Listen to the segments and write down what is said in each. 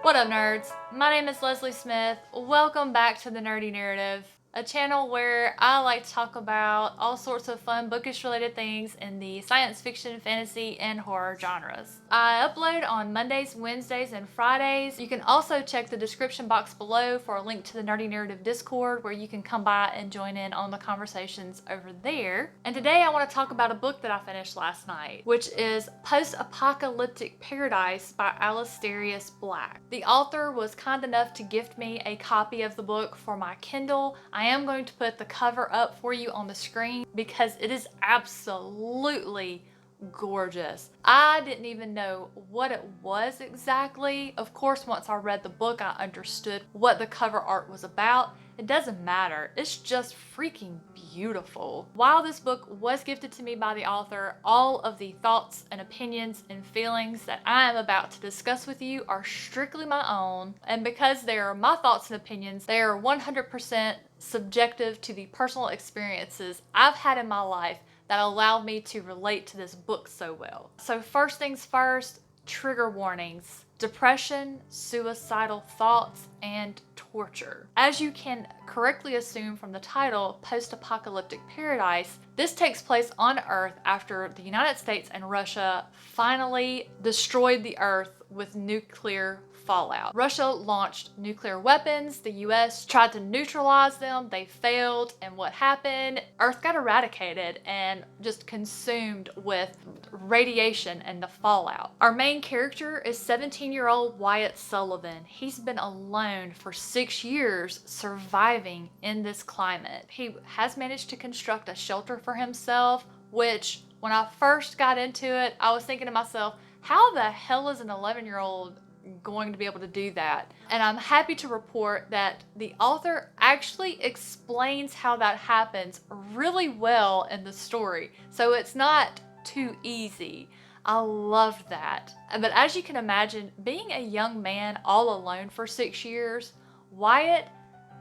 What up, nerds? My name is Leslie Smith. Welcome back to The Nerdy Narrative, a channel where I like to talk about all sorts of fun bookish related things in the science fiction, fantasy, and horror genres. I upload on Mondays, Wednesdays, and Fridays. You can also check the description box below for a link to the Nerdy Narrative Discord where you can come by and join in on the conversations over there. And today I want to talk about a book that I finished last night, which is Post-Apocalyptic Paradise by Alestarious Blac. The author was kind enough to gift me a copy of the book for my Kindle. I am going to put the cover up for you on the screen because it is absolutely gorgeous. I didn't even know what it was exactly. Of course, once I read the book, I understood what the cover art was about. It doesn't matter. It's just freaking beautiful. While this book was gifted to me by the author, all of the thoughts and opinions and feelings that I am about to discuss with you are strictly my own. And because they are my thoughts and opinions, they are 100% subjective to the personal experiences I've had in my life that allowed me to relate to this book so well. So first things first, trigger warnings. Depression, suicidal thoughts, and torture. As you can correctly assume from the title, Post-Apocalyptic Paradise, this takes place on Earth after the United States and Russia finally destroyed the Earth with nuclear fallout. Russia launched nuclear weapons, the US tried to neutralize them, they failed, and what happened? Earth got eradicated and just consumed with radiation and the fallout. Our main character is 17-year-old Wyatt Sullivan. He's been alone for 6 years surviving in this climate. He has managed to construct a shelter for himself, which when I first got into it, I was thinking to myself, how the hell is an 11-year-old going to be able to do that? And I'm happy to report that the author actually explains how that happens really well in the story. So it's not too easy. I love that. But as you can imagine, being a young man all alone for 6 years, Wyatt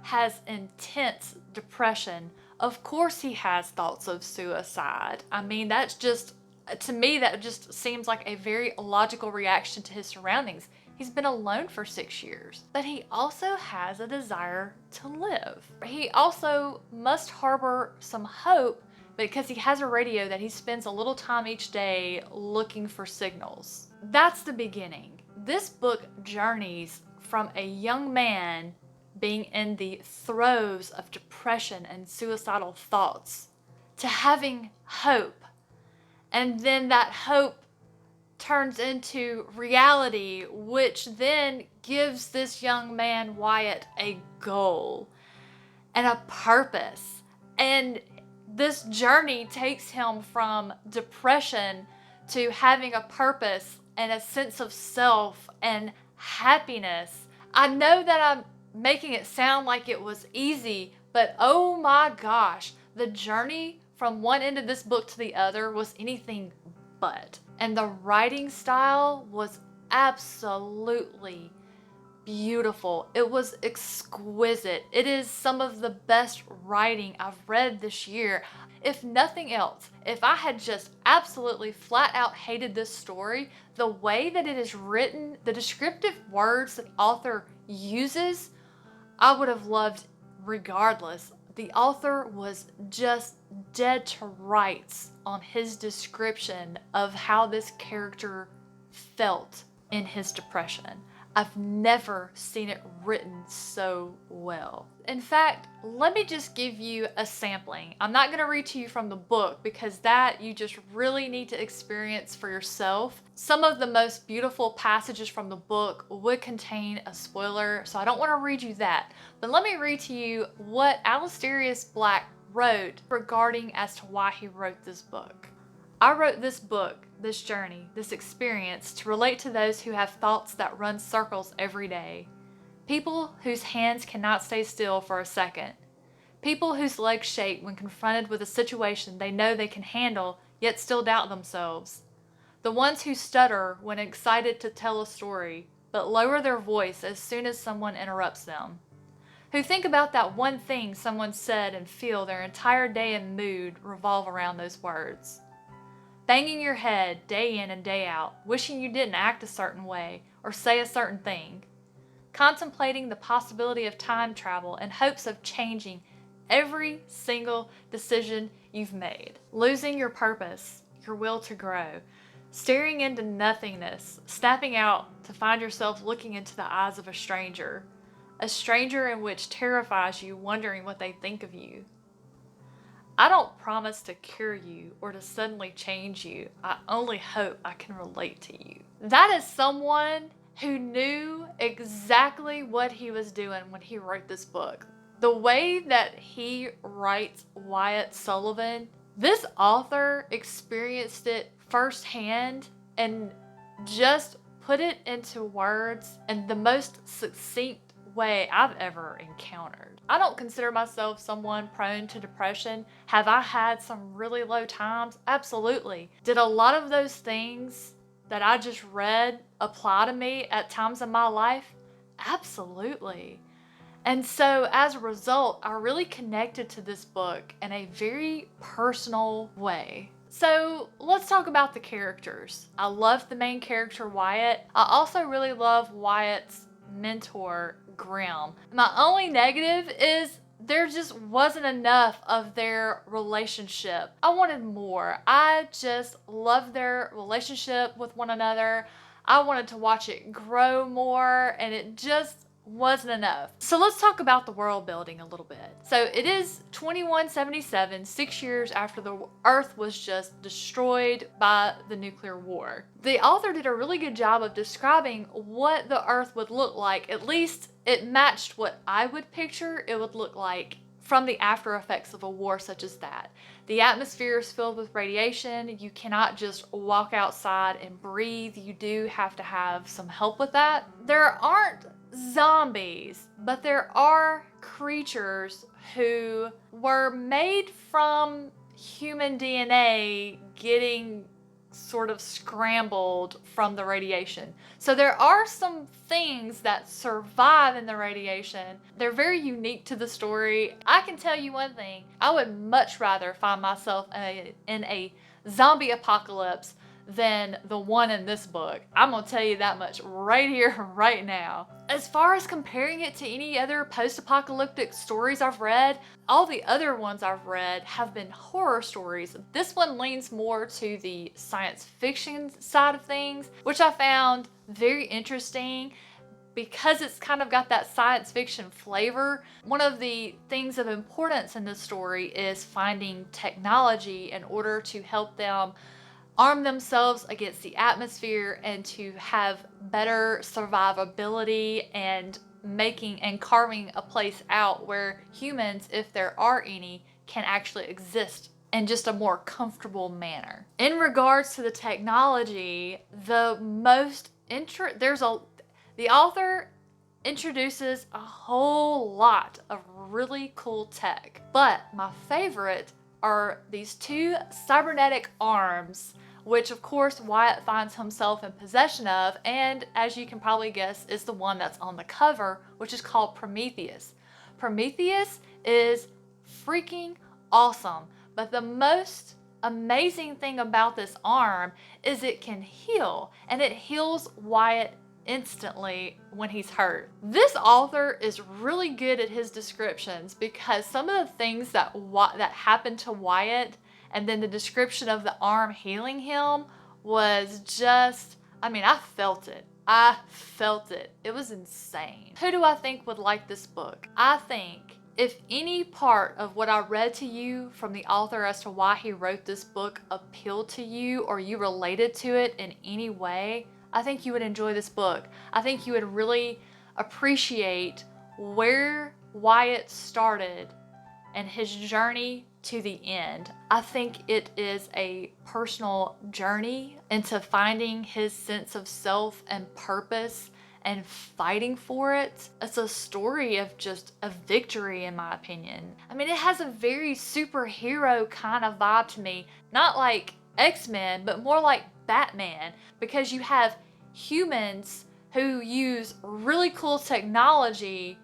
has intense depression. Of course he has thoughts of suicide. I mean, that's just, to me, that just seems like a very logical reaction to his surroundings. He's been alone for 6 years, but he also has a desire to live. He also must harbor some hope because he has a radio that he spends a little time each day looking for signals. That's the beginning. This book journeys from a young man being in the throes of depression and suicidal thoughts to having hope. And then that hope turns into reality, which then gives this young man, Wyatt, a goal and a purpose. And this journey takes him from depression to having a purpose and a sense of self and happiness. I know that I'm making it sound like it was easy, but oh my gosh, the journey from one end of this book to the other was anything but. And the writing style was absolutely beautiful. It was exquisite. It is some of the best writing I've read this year. If nothing else, if I had just absolutely flat out hated this story, the way that it is written, the descriptive words that the author uses, I would have loved regardless. The author was just dead to rights on his description of how this character felt in his depression. I've never seen it written so well. In fact, let me just give you a sampling. I'm not going to read to you from the book because that you just really need to experience for yourself. Some of the most beautiful passages from the book would contain a spoiler, so I don't want to read you that. But let me read to you what Alestarious Blac wrote regarding as to why he wrote this book. I wrote this book, this journey, this experience to relate to those who have thoughts that run circles every day. People whose hands cannot stay still for a second. People whose legs shake when confronted with a situation they know they can handle yet still doubt themselves. The ones who stutter when excited to tell a story but lower their voice as soon as someone interrupts them. who think about that one thing someone said and feel their entire day and mood revolve around those words. Banging your head day in and day out, wishing you didn't act a certain way or say a certain thing. Contemplating the possibility of time travel in hopes of changing every single decision you've made. Losing your purpose, your will to grow. Staring into nothingness, snapping out to find yourself looking into the eyes of a stranger. A stranger in which terrifies you, wondering what they think of you. I don't promise to cure you or to suddenly change you. I only hope I can relate to you. That is someone who knew exactly what he was doing when he wrote this book. The way that he writes Wyatt Sullivan, this author experienced it firsthand and just put it into words in the most succinct way I've ever encountered. I don't consider myself someone prone to depression. Have I had some really low times? Absolutely. Did a lot of those things that I just read apply to me at times in my life? Absolutely. And so as a result, I really connected to this book in a very personal way. So let's talk about the characters. I love the main character, Wyatt. I also really love Wyatt's mentor, Grim. My only negative is there just wasn't enough of their relationship. I wanted more. I just loved their relationship with one another. I wanted to watch it grow more, and it just wasn't enough. So let's talk about the world building a little bit. So it is 2177, 6 years after the Earth was just destroyed by the nuclear war. The author did a really good job of describing what the Earth would look like. At least it matched what I would picture it would look like from the after effects of a war such as that. The atmosphere is filled with radiation. You cannot just walk outside and breathe. You do have to have some help with that. There aren't zombies, but there are creatures who were made from human DNA getting sort of scrambled from the radiation. So there are some things that survive in the radiation. They're very unique to the story. I can tell you one thing, I would much rather find myself in a zombie apocalypse than the one in this book. I'm gonna tell you that much right here, right now. As far as comparing it to any other post-apocalyptic stories I've read, all the other ones I've read have been horror stories. This one leans more to the science fiction side of things, which I found very interesting because it's kind of got that science fiction flavor. One of the things of importance in this story is finding technology in order to help them arm themselves against the atmosphere and to have better survivability and making and carving a place out where humans, if there are any, can actually exist in just a more comfortable manner. In regards to the technology, the author introduces a whole lot of really cool tech, but my favorite are these two cybernetic arms, which of course Wyatt finds himself in possession of, and as you can probably guess is the one that's on the cover, which is called Prometheus. Prometheus is freaking awesome, but the most amazing thing about this arm is it can heal, and it heals Wyatt instantly when he's hurt. This author is really good at his descriptions because some of the things that happened to Wyatt and then the description of the arm healing him was just, I mean, I felt it. It was insane. Who do I think would like this book? I think if any part of what I read to you from the author as to why he wrote this book appealed to you or you related to it in any way, I think you would enjoy this book. I think you would really appreciate where Wyatt started and his journey to the end. I think it is a personal journey into finding his sense of self and purpose and fighting for it. It's a story of just a victory, in my opinion. I mean, it has a very superhero kind of vibe to me. Not like X-Men, but more like Batman, because you have humans who use really cool technology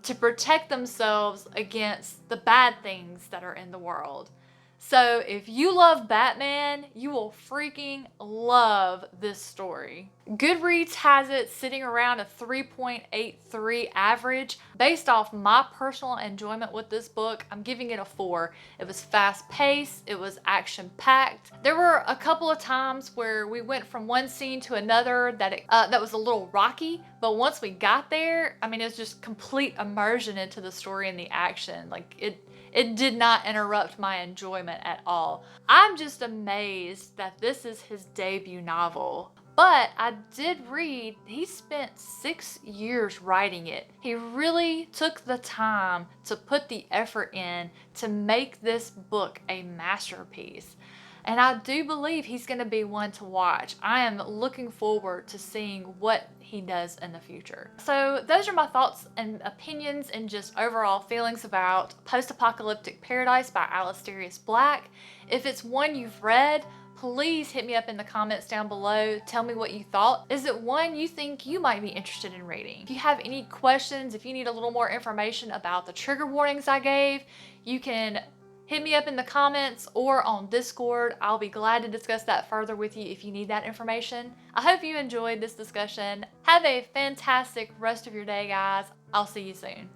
to protect themselves against the bad things that are in the world. So if you love Batman, you will freaking love this story. Goodreads has it sitting around a 3.83 average. Based off my personal enjoyment with this book, I'm giving it a 4. It was fast paced, it was action packed. There were a couple of times where we went from one scene to another that was a little rocky, but once we got there, I mean, it was just complete immersion into the story and the action. Like it did not interrupt my enjoyment at all. I'm just amazed that this is his debut novel. But I did read he spent 6 years writing it. He really took the time to put the effort in to make this book a masterpiece. And I do believe he's going to be one to watch. I am looking forward to seeing what he does in the future. So those are my thoughts and opinions and just overall feelings about Post-Apocalyptic Paradise by Alestarious Blac. If it's one you've read, please hit me up in the comments down below. Tell me what you thought. Is it one you think you might be interested in reading? If you have any questions, if you need a little more information about the trigger warnings I gave, you can hit me up in the comments or on Discord. I'll be glad to discuss that further with you if you need that information. I hope you enjoyed this discussion. Have a fantastic rest of your day, guys. I'll see you soon.